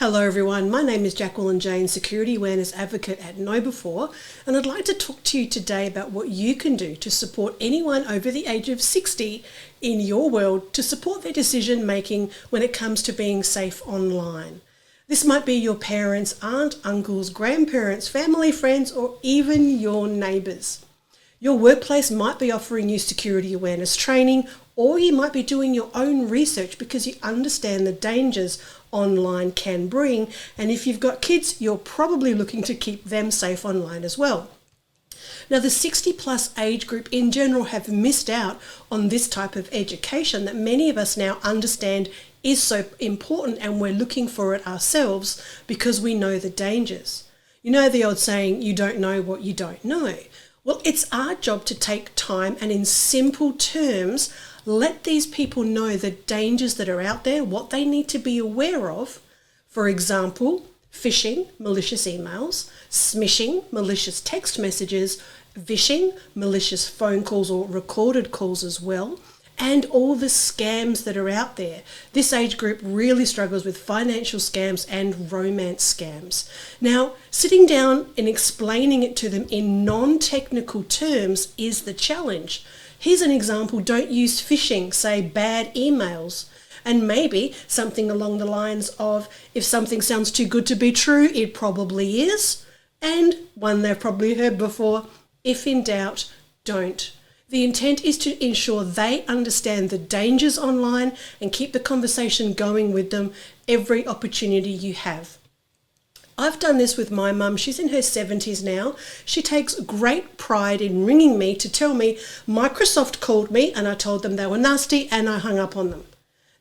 Hello everyone, my name is Jacqueline Jane, Security Awareness Advocate at Know Before, and I'd like to talk to you today about what you can do to support anyone over the age of 60 in your world to support their decision making when it comes to being safe online. This might be your parents, aunt, uncles, grandparents, family, friends, or even your neighbours. Your workplace might be offering you security awareness training, or you might be doing your own research because you understand the dangers online can bring. And if you've got kids, you're probably looking to keep them safe online as well. Now, the 60 plus age group in general have missed out on this type of education that many of us now understand is so important, and we're looking for it ourselves because we know the dangers. You know the old saying, you don't know what you don't know. Well, it's our job to take time and in simple terms, let these people know the dangers that are out there, what they need to be aware of. For example, phishing, malicious emails, smishing, malicious text messages, vishing, malicious phone calls or recorded calls as well, and all the scams that are out there. This age group really struggles with financial scams and romance scams. Now, sitting down and explaining it to them in non-technical terms is the challenge. Here's an example: don't use phishing, say bad emails. And maybe something along the lines of, if something sounds too good to be true, it probably is. And one they've probably heard before, if in doubt, don't. The intent is to ensure they understand the dangers online and keep the conversation going with them every opportunity you have. I've done this with my mum. She's in her 70s now. She takes great pride in ringing me to tell me Microsoft called me and I told them they were nasty and I hung up on them.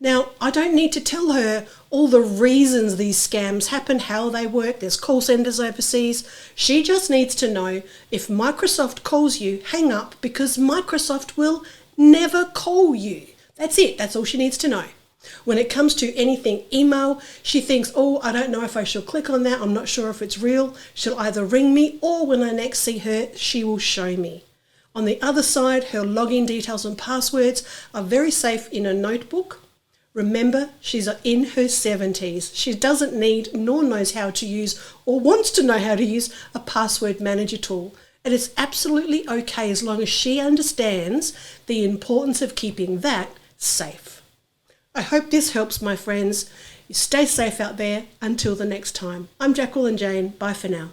Now, I don't need to tell her all the reasons these scams happen, how they work. There's call centers overseas. She just needs to know if Microsoft calls you, hang up, because Microsoft will never call you. That's it. That's all she needs to know. When it comes to anything email, she thinks, oh, I don't know if I should click on that. I'm not sure if it's real. She'll either ring me or when I next see her, she will show me. On the other side, her login details and passwords are very safe in a notebook. Remember, she's in her 70s. She doesn't need nor knows how to use or wants to know how to use a password manager tool. And it's absolutely okay as long as she understands the importance of keeping that safe. I hope this helps, my friends. You stay safe out there until the next time. I'm Jacqueline Jane. Bye for now.